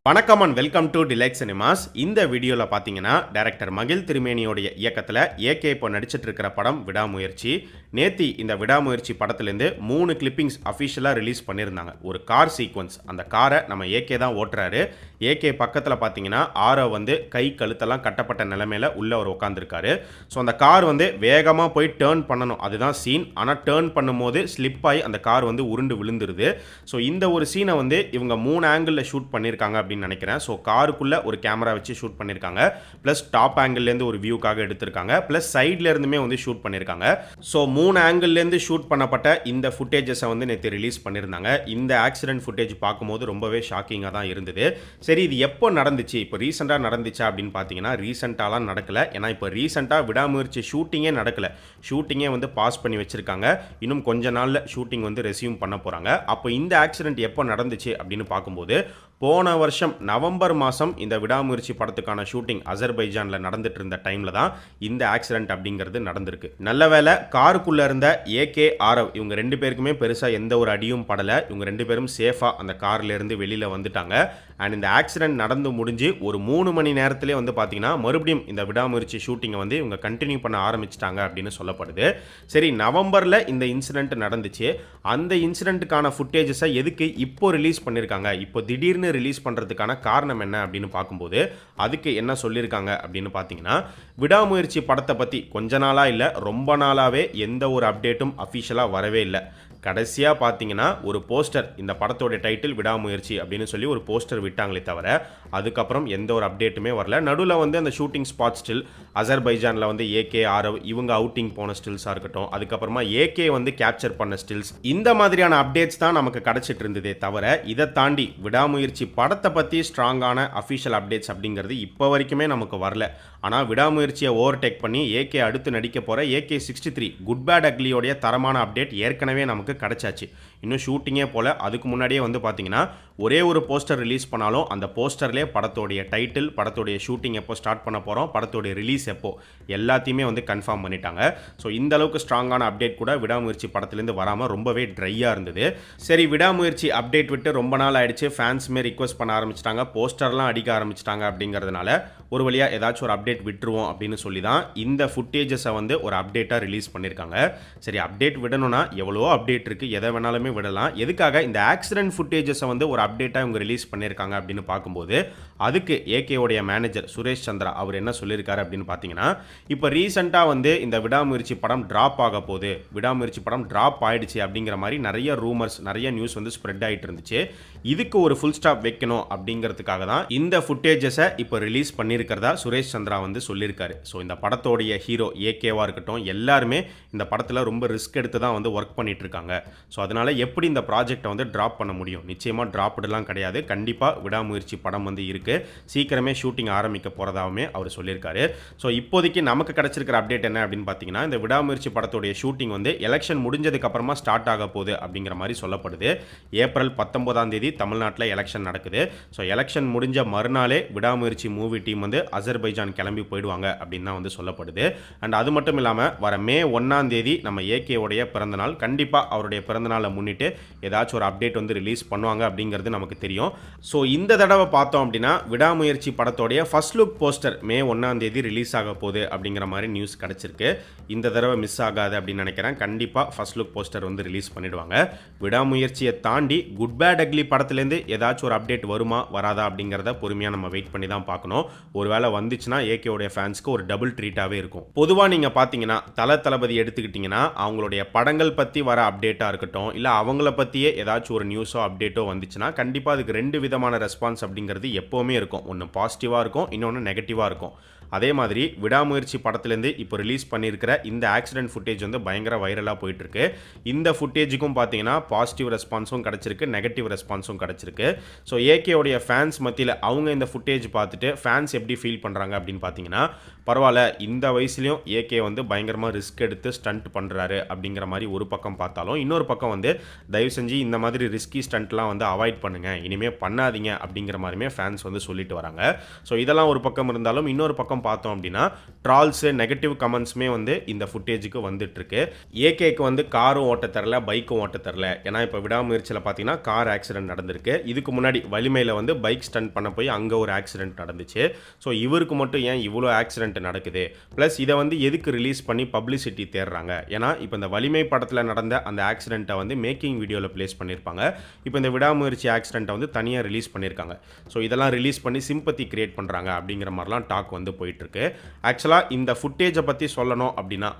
வணக்கம் and welcome to delight cinemas. இந்த வீடியோவில் பார்த்தீங்கன்னா டைரக்டர் மகிழ் திருமேனியோடைய இயக்கத்தில் ஏகே இப்போ நடிச்சிட்டு இருக்கிற படம் விடாமுயற்சி. நேத்தி இந்த விடாமுயற்சி படத்துலேருந்து 3 கிளிப்பிங்ஸ் அஃபிஷியலாக ரிலீஸ் பண்ணியிருந்தாங்க. ஒரு கார் சீக்வன்ஸ், அந்த காரை நம்ம ஏகே தான் ஓட்டுறாரு. ஏகே பக்கத்தில் பார்த்தீங்கன்னா ஆரோ வந்து கை கழுத்தெல்லாம் கட்டப்பட்ட நிலைமையில் உள்ளே அவர் உட்காந்துருக்காரு. ஸோ அந்த கார் வந்து வேகமாக போய் டேர்ன் பண்ணணும், அதுதான் சீன். ஆனால் டேர்ன் பண்ணும்போது ஸ்லிப் ஆகி அந்த கார் வந்து உருண்டு விழுந்துருது. ஸோ இந்த ஒரு சீனை வந்து இவங்க 3 ஆங்கிளில் ஷூட் பண்ணியிருக்காங்க அப்படின்னு நினைக்கிறேன். ஸோ காருக்குள்ள ஒரு கேமரா வச்சு ஷூட் பண்ணியிருக்காங்க, ப்ளஸ் டாப் ஆங்கிள்லேருந்து ஒரு வியூக்காக எடுத்திருக்காங்க, ப்ளஸ் சைட்ல இருந்துமே வந்து ஷூட் பண்ணியிருக்காங்க. ஸோ 3 ஆங்கிள்லேருந்து ஷூட் பண்ணப்பட்ட இந்த ஃபுட்டேஜஸை வந்து நேற்று ரிலீஸ் பண்ணியிருந்தாங்க. இந்த ஆக்சிடென்ட் ஃபுட்டேஜ் பார்க்கும்போது ரொம்பவே ஷாக்கிங்காக தான் இருந்தது. சரி, இது எப்போ நடந்துச்சு, இப்போ ரீசெண்டாக நடந்துச்சா அப்படின்னு பார்த்தீங்கன்னா ரீசெண்டாலாம் நடக்கல. ஏன்னா இப்போ ரீசெண்டாக விடாமுயற்சி ஷூட்டிங்கே நடக்கல. ஷூட்டிங்கே வந்து பாஸ் பண்ணி வச்சிருக்காங்க. இன்னும் கொஞ்ச நாளில் ஷூட்டிங் வந்து ரெஸ்யூம் பண்ண போகிறாங்க. அப்போ இந்த ஆக்சிடென்ட் எப்போ நடந்துச்சு அப்படின்னு பார்க்கும்போது போன வருஷம் நவம்பர் மாதம் இந்த விடாமுயற்சி படத்துக்கான ஷூட்டிங் அசர்பைஜானில் நடந்துட்டு இருந்த டைமில் தான் இந்த ஆக்சிடென்ட் அப்படிங்கிறது நடந்திருக்கு. நல்ல வேளை காருக்குள்ளே இருந்த ஏகே ஆரவ் இவங்க 2 பேருக்குமே பெருசாக எந்த ஒரு அடியும் படலை. இவங்க 2 பேரும் சேஃபாக அந்த கார்லேருந்து வெளியில் வந்துட்டாங்க. அண்ட் இந்த ஆக்சிடென்ட் நடந்து முடிஞ்சு ஒரு 3 மணி நேரத்திலே வந்து பார்த்தீங்கன்னா மறுபடியும் இந்த விடாமுயற்சி ஷூட்டிங்கை வந்து இவங்க கண்டினியூ பண்ண ஆரம்பிச்சிட்டாங்க அப்படின்னு சொல்லப்படுது. சரி, நவம்பரில் இந்த இன்சிடென்ட் நடந்துச்சு. அந்த இன்சிடென்ட்டுக்கான ஃபுட்டேஜஸை எதுக்கு இப்போ ரிலீஸ் பண்ணியிருக்காங்க, இப்போ திடீர்னு ரிலீஸ் பண்ணுறதுக்கான காரணம் என்ன அப்படின்னு பார்க்கும்போது அதுக்கு என்ன சொல்லியிருக்காங்க அப்படின்னு பார்த்தீங்கன்னா, விடாமுயற்சி படத்தை பற்றி கொஞ்ச நாளாக இல்லை, ரொம்ப நாளாகவே எந்த ஒரு அப்டேட்டும் அஃபிஷியலாக வரவே இல்லை. கடைசியாக பார்த்தீங்கன்னா ஒரு போஸ்டர், இந்த படத்தோட டைட்டில் விடாமுயற்சி அப்படின்னு சொல்லி ஒரு போஸ்டர் விட்டாங்களே தவிர அதுக்கப்புறம் எந்த ஒரு அப்டேட்டுமே வரல. நடுவில் வந்து அந்த ஷூட்டிங் ஸ்பாட் ஸ்டில் அசர்பைஜானில் வந்து ஏகே ஆரவ் இவங்க அவுட்டிங் போன ஸ்டில்ஸாக இருக்கட்டும், அதுக்கப்புறமா ஏகே வந்து கேப்சர் பண்ண ஸ்டில்ஸ், இந்த மாதிரியான அப்டேட்ஸ் தான் நமக்கு கிடச்சிட்டு இருந்ததே தவிர இதை தாண்டி விடாமுயற்சி படத்தை பற்றி ஸ்ட்ராங்கான அஃபிஷியல் அப்டேட்ஸ் அப்படிங்கிறது இப்போ வரைக்குமே நமக்கு வரல. ஆனால் விடாமுயற்சியை ஓவர்டேக் பண்ணி ஏகே அடுத்து நடிக்க போகிற ஏகே 63 குட் பேட் அக்லியோடைய தரமான அப்டேட் ஏற்கனவே நமக்கு கிடச்சாச்சு. இன்னும் ஷூட்டிங்கே போல் அதுக்கு முன்னாடியே வந்து பார்த்தீங்கன்னா ஒரே ஒரு போஸ்டர் ரிலீஸ் பண்ணாலும் அந்த போஸ்டர்லேயே படத்தோடைய டைட்டில், படத்தோடைய ஷூட்டிங் எப்போ ஸ்டார்ட் பண்ண போகிறோம், படத்தோடைய ரிலீஸ் எப்போ, எல்லாத்தையுமே வந்து கன்ஃபார்ம் பண்ணிட்டாங்க. ஸோ இந்த அளவுக்கு ஸ்ட்ராங்கான அப்டேட் கூட விடாமுயற்சி படத்துலேருந்து வராமல் ரொம்பவே ட்ரையாக இருந்தது. சரி, விடாமுயற்சி அப்டேட் விட்டு ரொம்ப நாள் ஆயிடுச்சு, ஃபேன்ஸுமே ரிக்வஸ்ட் பண்ண ஆரம்பிச்சிட்டாங்க, போஸ்டர்லாம் அடிக்க ஆரம்பிச்சிட்டாங்க. அப்படிங்கிறதுனால ஒரு வழியாக ஏதாச்சும் ஒரு அப்டேட் விட்டுருவோம் அப்படின்னு சொல்லி தான் இந்த ஃபுட்டேஜஸை வந்து ஒரு அப்டேட்டாக ரிலீஸ் பண்ணியிருக்காங்க. சரி, அப்டேட் விடணும்னா எவ்வளோ அப்டேட் இருக்குது, எதை வேணாலுமே விடலாம். எதுக்காக இந்த ஆக்சிடென்ட் ஃபுட்டேஜஸை வந்து ஒரு அப்டேட்டாக இவங்க ரிலீஸ் பண்ணியிருக்காங்க அப்படின்னு பார்க்கும்போது அதுக்கு ஏகேவுடைய மேனேஜர் சுரேஷ் சந்திரா அவர் என்ன சொல்லியிருக்காரு அப்படின்னு பார்த்தீங்கன்னா, இப்போ ரீசெண்டாக வந்து இந்த விடாமுயற்சி படம் ட்ராப் ஆக போகுது, விடாமுயற்சி படம் ட்ராப் ஆயிடுச்சு அப்படிங்கிற மாதிரி நிறைய ரூமர்ஸ், நிறைய நியூஸ் வந்து ஸ்ப்ரெட் ஆகிட்டு இருந்துச்சு. இதுக்கு ஒரு ஃபுல் ஸ்டாப் வைக்கணும் அப்படிங்கிறதுக்காக தான் இந்த ஃபுட்டேஜஸை இப்போ ரிலீஸ் பண்ணியிருக்கிறதா சுரேஷ் சந்திரா வந்து சொல்லியிருக்காரு. ஸோ இந்த படத்தோடைய ஹீரோ ஏகேவாக இருக்கட்டும் எல்லாருமே இந்த படத்தில் ரொம்ப ரிஸ்க் எடுத்து தான் வந்து ஒர்க் பண்ணிட்டு இருக்காங்க. ஸோ அதனால் எப்படி இந்த ப்ராஜெக்டை வந்து ட்ராப் பண்ண முடியும், நிச்சயமாக ட்ராப்டுலாம் கிடையாது, கண்டிப்பாக விடாமுயற்சி படம் வந்து இருக்குது, சீக்கிரமே ஷூட்டிங் ஆரம்பிக்க போகிறதாகவுமே அவர் சொல்லியிருக்காரு. ஸோ இப்போதைக்கு நமக்கு கிடச்சிருக்கிற அப்டேட் என்ன அப்படின்னு பார்த்தீங்கன்னா, இந்த விடாமுயற்சி படத்தோடைய ஷூட்டிங் வந்து எலெக்ஷன் முடிஞ்சதுக்கு அப்புறமா ஸ்டார்ட் ஆக போகுது அப்படிங்கிற மாதிரி சொல்லப்படுது. ஏப்ரல் 19ஆம் தேதி தமிழ்நாட்டில் எலெக்ஷன் நடக்குது. ஸோ எலெக்ஷன் முடிஞ்ச மறுநாளே விடாமுயற்சி மூவி டீம் வந்து அசர்பைஜான் கிளம்பி போயிடுவாங்க அப்படின்னு தான் வந்து சொல்லப்படுது. அண்ட் அது மட்டும் இல்லாமல் வர மே 1ஆம் தேதி நம்ம ஏகேவுடைய பிறந்தநாள், கண்டிப்பாக அவருடைய பிறந்தநாளை முன்னிட்டு ஏதாச்சும் ஒரு அப்டேட் வந்து ரிலீஸ் பண்ணுவாங்க அப்படிங்கிறது நமக்கு தெரியும். ஸோ இந்த தடவை பார்த்தோம் அப்படின்னா விடாமுயற்சி படத்தோடைய ஃபர்ஸ்ட் லுக் போஸ்டர் மே 1ஆம் தேதி ரிலீஸ் ஆக போகுது அப்படிங்கிற மாதிரி நியூஸ் கிடச்சிருக்கு. இந்த தடவை மிஸ் ஆகாது அப்படின்னு நினைக்கிறேன். கண்டிப்பாக ஃபர்ஸ்ட் லுக் போஸ்டர் வந்து ரிலீஸ் பண்ணிடுவாங்க. விடாமுயற்சியை தாண்டி குட் பேட் அக்லி படத்துலேருந்து ஏதாச்சும் ஒரு அப்டேட் வருமா வராதா அப்படிங்கிறத பொறுமையாக நம்ம வெயிட் பண்ணி தான் பார்க்கணும். ஒருவேளை வந்துச்சுன்னா ஏகேவுடைய ஃபேன்ஸ்க்கு ஒரு டபுள் ட்ரீட்டாகவே இருக்கும். பொதுவாக நீங்கள் பார்த்தீங்கன்னா தளபதி எடுத்துக்கிட்டிங்கன்னா அவங்களுடைய படங்கள் பற்றி வர அப்டேட்டாக இருக்கட்டும், இல்லை அவங்கள பற்றியே ஏதாச்சும் ஒரு நியூஸோ அப்டேட்டோ வந்துச்சுன்னா கண்டிப்பாக அதுக்கு 2 விதமான ரெஸ்பான்ஸ் அப்படிங்கிறது எப்போவுமே இருக்கும். ஒன்று பாசிட்டிவாக இருக்கும், இன்னொன்று நெகட்டிவாக இருக்கும். அதே மாதிரி விடாமுயற்சி படத்துலேருந்து இப்போ ரிலீஸ் பண்ணியிருக்கிற இந்த ஆக்சிடென்ட் ஃபுட்டேஜ் வந்து பயங்கர வைரலாக போயிட்டுருக்கு. இந்த ஃபுட்டேஜுக்கும் பார்த்தீங்கன்னா பாசிட்டிவ் ரெஸ்பான்ஸும் கிடச்சிருக்கு, நெகட்டிவ் ரெஸ்பான்ஸும் கிடச்சிருக்கு. ஸோ ஏகேவுடைய ஃபேன்ஸ் மத்தியில் அவங்க இந்த ஃபுட்டேஜ் பார்த்துட்டு ஃபேன்ஸ் எப்படி ஃபீல் பண்ணுறாங்க அப்படின்னு பார்த்தீங்கன்னா, பரவாயில்ல இந்த வயசுலையும் ஏகே வந்து பயங்கரமாக ரிஸ்க் எடுத்து ஸ்டண்ட் பண்ணுறாரு அப்படிங்கிற மாதிரி ஒரு பக்கம் பார்த்தாலும், இன்னொரு பக்கம் வந்து தயவு செஞ்சு இந்த மாதிரி ரிஸ்கி ஸ்டண்ட்லாம் வந்து அவாய்ட் பண்ணுங்கள், இனிமேல் பண்ணாதீங்க அப்படிங்கிற மாதிரியுமே ஃபேன்ஸ் வந்து சொல்லிட்டு வராங்க. ஸோ இதெல்லாம் ஒரு பக்கம் இருந்தாலும் இன்னொரு பக்கம் பக்கம் பார்த்தோம் அப்படின்னா ட்ரால்ஸு நெகட்டிவ் கமெண்ட்ஸுமே வந்து இந்த ஃபுட்டேஜுக்கு வந்துட்டுருக்கு. ஏகேக்கு வந்து காரும் ஓட்ட தரல, பைக்கும் ஓட்ட தரல. ஏன்னா இப்போ விடாமுயற்சியில் பார்த்தீங்கன்னா கார் ஆக்சிடென்ட் நடந்திருக்கு. இதுக்கு முன்னாடி வலிமையில் வந்து பைக் ஸ்டண்ட் பண்ண போய் அங்கே ஒரு ஆக்சிடென்ட் நடந்துச்சு. ஸோ இவருக்கு மட்டும் ஏன் இவ்வளோ ஆக்சிடென்ட் நடக்குது? ப்ளஸ் இதை வந்து எதுக்கு ரிலீஸ் பண்ணி பப்ளிசிட்டி தேடுறாங்க? ஏன்னா இப்போ இந்த வலிமை படத்தில் நடந்த அந்த ஆக்சிடென்ட்டை வந்து மேக்கிங் வீடியோவில் ப்ளேஸ் பண்ணியிருப்பாங்க. இப்போ இந்த விடாமுயற்சி ஆக்சிடென்ட்டை வந்து தனியாக ரிலீஸ் பண்ணியிருக்காங்க. ஸோ இதெல்லாம் ரிலீஸ் பண்ணி சிம்பத்தி கிரியேட் பண்ணுறாங்க அப்படிங்கிற மாதிரிலாம் டாக் வந்து போயிட்டுருக்கு. ஆக்சுவலாக இந்த ஃபுட்டேஜை பற்றி சொல்லணும் அப்படின்னா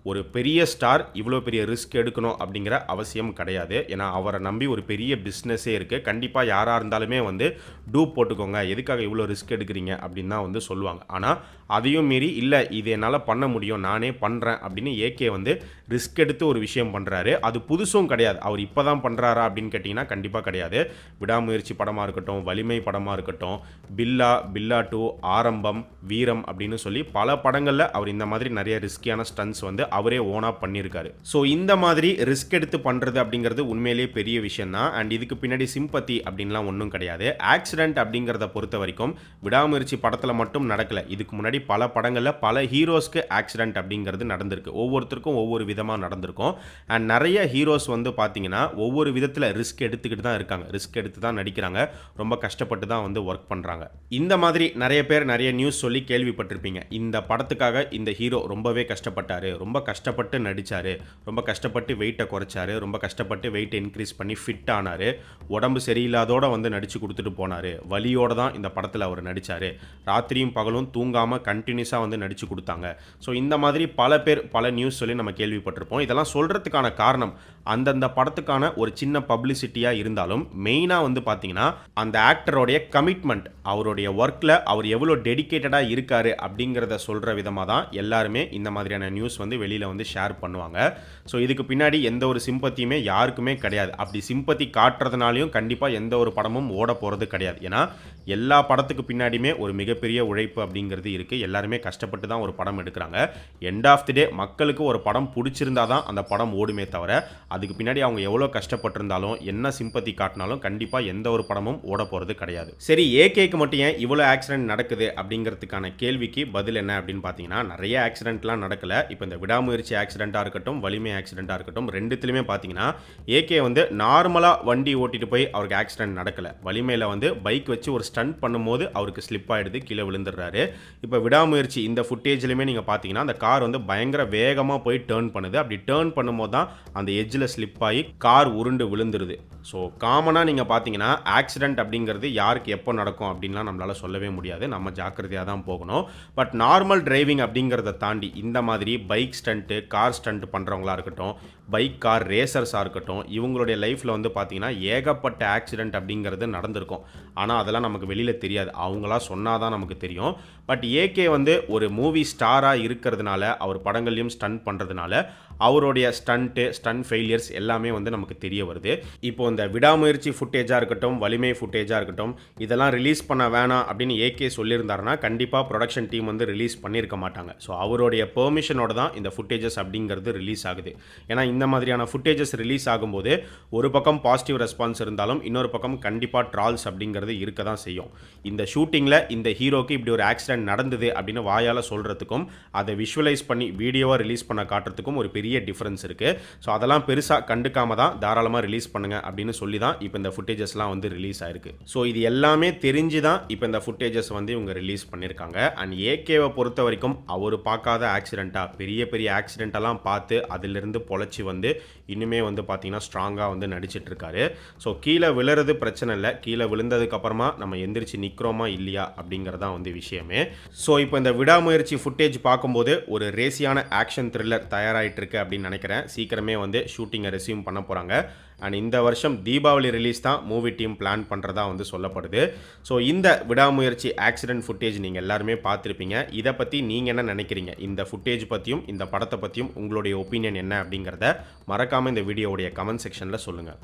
ஒரு பெரிய ஸ்டார் இவ்வளோ பெரிய ரிஸ்க் எடுக்கணும் அப்படிங்கிற அவசியம் கிடையாது. ஏன்னா அவரை நம்பி ஒரு பெரிய பிஸ்னஸே இருக்குது. கண்டிப்பாக யாராக இருந்தாலுமே வந்து டூப் போட்டுக்கோங்க, எதுக்காக இவ்வளோ ரிஸ்க் எடுக்கிறீங்க அப்படின்னு தான் வந்து சொல்லுவாங்க. ஆனால் அதையும் மீறி இல்லை இது என்னால் பண்ண முடியும், நானே பண்ணுறேன் அப்படின்னு ஏகே வந்து ரிஸ்க் எடுத்து ஒரு விஷயம் பண்ணுறாரு. அது புதுசும் கிடையாது. அவர் இப்போ தான் பண்ணுறாரா அப்படின்னு கேட்டிங்கன்னா கண்டிப்பாக கிடையாது. விடாமுயற்சி படமாக இருக்கட்டும், வலிமை படமாக இருக்கட்டும், பில்லா, பில்லா 2, ஆரம்பம், வீரம் அப்படின்னு சொல்லி பல படங்களில் அவர் இந்த மாதிரி நிறைய ரிஸ்கியான ஸ்டன்ஸ் வந்து அவரே ஓனாக பண்ணியிருக்காரு. ஸோ இந்த மாதிரி ரிஸ்க் எடுத்து பண்ணுறது அப்படிங்கிறது உண்மையிலேயே பெரிய விஷயம் தான். அண்ட் இதுக்கு பின்னாடி சிம்பத்தி அப்படின்லாம் ஒன்றும் கிடையாது. ஆக்சிடென்ட் அப்படிங்கிறத பொறுத்த வரைக்கும் விடாமுயற்சி படத்தில் மட்டும் நடக்கலை. இதுக்கு முன்னாடி பல படங்களில் பல ஹீரோஸ்க்கு ஆக்சிடென்ட் அப்படிங்கிறது நடந்திருக்கு. ஒவ்வொருத்தருக்கும் ஒவ்வொரு விதமாக நடந்திருக்கும். அண்ட் நிறைய ஹீரோஸ் வந்து பார்த்தீங்கன்னா ஒவ்வொரு விதத்தில் ரிஸ்க் எடுத்துக்கிட்டு தான் இருக்காங்க. ரிஸ்க் எடுத்து தான் நடிக்கிறாங்க. ரொம்ப கஷ்டப்பட்டு தான் வந்து ஒர்க் பண்ணுறாங்க. இந்த மாதிரி நிறைய பேர் நிறைய நியூஸ் சொல்லி கேள்விப்பட்டிருப்பீங்க. இந்த படத்துக்காக இந்த ஹீரோ ரொம்பவே கஷ்டப்பட்டார், ரொம்ப கஷ்டப்பட்டு நடித்தார், ரொம்ப கஷ்டப்பட்டு வெயிட்டை குறைச்சார், ரொம்ப கஷ்டப்பட்டு வெயிட்டை இன்க்ரீஸ் பண்ணி ஃபிட் ஆனார், உடம்பு சரியில்லாதோட வந்து நடித்து கொடுத்துட்டு போனார், வலியோடு தான் இந்த படத்தில் அவர் நடித்தார், ராத்திரியும் பகலும் தூங்காமல் கண்டினியூஸாக வந்து நடித்து கொடுத்தாங்க. ஸோ இந்த மாதிரி பல பேர் பல நியூஸ் சொல்லி நம்ம கேள்விப்பட்டிருப்போம். இதெல்லாம் சொல்கிறதுக்கான காரணம் அந்தந்த படத்துக்கான ஒரு சின்ன பப்ளிசிட்டியாக இருந்தாலும் மெயினாக வந்து பார்த்தீங்கன்னா அந்த ஆக்டரோடைய கமிட்மெண்ட், அவருடைய ஒர்க்கில் அவர் எவ்வளோ டெடிக்கேட்டடாக இருக்கார் அப்படிங்கிறத சொல்கிற விதமாக தான் எல்லாருமே இந்த மாதிரியான நியூஸ் வந்து வெளியில் வந்து ஷேர் பண்ணுவாங்க. ஸோ இதுக்கு பின்னாடி எந்த ஒரு சிம்பத்தியுமே யாருக்குமே கிடையாது. அப்படி சிம்பத்தி காட்டுறதுனாலையும் கண்டிப்பாக எந்த ஒரு படமும் ஓட போகிறது கிடையாது. ஏன்னா எல்லா படத்துக்கு பின்னாடியுமே ஒரு மிகப்பெரிய உழைப்பு அப்படிங்கிறது இருக்குது. எல்லாருமே கஷ்டப்பட்டு தான் ஒரு படம் எடுக்கிறாங்க. எண்ட் ஆஃப் தி டே மக்களுக்கு ஒரு படம் பிடிச்சிருந்தா தான் அந்த படம் ஓடுமே தவிர அதுக்கு பின்னாடி அவங்க எவ்வளோ கஷ்டப்பட்டிருந்தாலும் என்ன சிம்பத்தி காட்டினாலும் கண்டிப்பாக எந்த ஒரு படமும் ஓட போகிறது கிடையாது. சரி, ஏகேக்கு மட்டும் ஏன் இவ்வளோ ஆக்சிடென்ட் நடக்குது அப்படிங்கிறதுக்கான கேள்விக்கு பதில் என்ன அப்படின்னு பார்த்தீங்கன்னா நிறைய ஆக்சிடென்ட்லாம் நடக்கலை. இப்போ இந்த விடாமுயற்சி ஆக்சிடென்ட்டாக இருக்கட்டும், வலிமை ஆக்சிடென்ட்டாக இருக்கட்டும், ரெண்டுத்துலையுமே பார்த்தீங்கன்னா ஏகே வந்து நார்மலாக வண்டி ஓட்டிட்டு போய் அவருக்கு ஆக்சிடென்ட் நடக்கலை. வலிமையில் வந்து பைக் வச்சு ஒரு ஸ்டண்ட் பண்ணும்போது அவருக்கு ஸ்லிப் ஆகிடுது, கீழே விழுந்துடுறாரு. இப்போ விடாமுயற்சி இந்த ஃபுட்டேஜ்லையுமே நீங்கள் பார்த்தீங்கன்னா அந்த கார் வந்து பயங்கர வேகமாக போய் டேர்ன் பண்ணுது. அப்படி டேர்ன் பண்ணும்போது தான் அந்த எட்ஜில் ஸ்லிப் ஆகி கார் உருண்டு விழுந்துருது. ஸோ காமனாக நீங்கள் பார்த்தீங்கன்னா ஆக்சிடென்ட் அப்படிங்கிறது யாருக்கு எப்போ நடக்கும் அப்படின்லாம் நம்மளால் சொல்லவே முடியாது. நம்ம ஜாக்கிரதையாக தான் போகணும். பட் நார்மல் டிரைவிங் அப்படிங்கிறத தாண்டி இந்த மாதிரி பைக் ஸ்டண்ட்டு, கார் ஸ்டண்ட் பண்ணுறவங்களா இருக்கட்டும், பைக் கார் ரேசர்ஸாக இருக்கட்டும், இவங்களுடைய லைஃப்பில் வந்து பார்த்தீங்கன்னா ஏகப்பட்ட ஆக்சிடென்ட் அப்படிங்கிறது நடந்திருக்கும். ஆனால் அதெல்லாம் நமக்கு வெளியில் தெரியாது. அவங்களா சொன்னால் தான் நமக்கு தெரியும். பட் ஏகே வந்து ஒரு மூவி ஸ்டாராக இருக்கிறதுனால, அவர் படங்கள்லையும் ஸ்டண்ட் பண்ணுறதுனால அவருடைய ஸ்டண்ட் ஃபெயிலியர்ஸ் எல்லாமே வந்து நமக்கு தெரிய வருது. இப்போ இந்த விடாமுயற்சி ஃபுட்டேஜாக இருக்கட்டும், வலிமை ஃபுட்டேஜாக இருக்கட்டும், இதெல்லாம் ரிலீஸ் பண்ண வேணாம் அப்படின்னு ஏகே சொல்லியிருந்தாருன்னா கண்டிப்பாக ப்ரொடக்ஷன் டீம் வந்து ரிலீஸ் பண்ணியிருக்க மாட்டாங்க. ஸோ அவருடைய பெர்மிஷனோட தான் இந்த ஃபுட்டேஜஸ் அப்படிங்கிறது ரிலீஸ் ஆகுது. ஏன்னா இந்த மாதிரியான ஃபுட்டேஜஸ் ரிலீஸ் ஆகும்போது ஒரு பக்கம் பாசிட்டிவ் ரெஸ்பான்ஸ் இருந்தாலும் இன்னொரு பக்கம் கண்டிப்பாக ட்ரால்ஸ் அப்படிங்கிறது இருக்க தான் செய்யும். இந்த ஷூட்டிங்கில் இந்த ஹீரோக்கு இப்படி ஒரு ஆக்சிடென்ட் நடந்தது அப்படின்னு வாயால் சொல்கிறதுக்கும் அதை விஷுவலைஸ் பண்ணி வீடியோவாக ரிலீஸ் பண்ண காட்டுறதுக்கும் ஒரு பெரிய டிஃபரன்ஸ் இருக்குது. ஸோ அதெல்லாம் பெருசாக கண்டுக்காம தான் தாராளமாக ரிலீஸ் பண்ணுங்க அப்படின்னு சொல்லி தான் இப்போ இந்த ஃபுட்டேஜஸ்லாம் வந்து ரிலீஸ் ஆயிருக்கு. ஸோ இது எல்லாமே தெரிஞ்சு தான் இப்போ இந்த ஃபுட்டேஜஸ் வந்து இவங்க ரிலீஸ் பண்ணியிருக்காங்க. அண்ட் ஏகேவை பொறுத்த வரைக்கும் அவர் பார்க்காத ஆக்சிடென்ட்டாக பெரிய பெரிய ஆக்சிடென்ட்டெல்லாம் பார்த்து அதிலிருந்து பொழைச்சி வந்து இன்னுமே வந்து பார்த்தீங்கன்னா ஸ்ட்ராங்காக வந்து நடிச்சிட்டு இருக்காரு. ஸோ கீழே விழுறது பிரச்சனை இல்லை, கீழே விழுந்ததுக்கப்புறமா நம்ம எந்திரிச்சு நிற்கிறோமா இல்லையா அப்படிங்கிறதான் வந்து விஷயமே. ஸோ இப்போ இந்த விடாமுயற்சி ஃபுட்டேஜ் பார்க்கும்போது ஒரு ரேசியான ஆக்ஷன் த்ரில்லர் தயாராகிட்டு இருக்கு அப்படின்னு நினைக்கிறேன். சீக்கிரமே வந்து ஷூட்டிங்கை ரெஸ்யூம் பண்ண போகிறாங்க. அண்ட் இந்த வருஷம் தீபாவளி ரிலீஸ் தான் மூவி டீம் பிளான் பண்ணுறதா வந்து சொல்லப்படுது. ஸோ இந்த விடாமுயற்சி ஆக்சிடென்ட் ஃபுட்டேஜ் நீங்கள் எல்லாருமே பார்த்துருப்பீங்க. இதை பற்றி நீங்கள் என்ன நினைக்கிறீங்க? இந்த ஃபுட்டேஜ் பற்றியும் இந்த படத்தை பற்றியும் உங்களுடைய ஒப்பீனியன் என்ன அப்படிங்கிறத மறக்காமல் இந்த வீடியோவுடைய கமெண்ட் செக்ஷனில் சொல்லுங்கள்.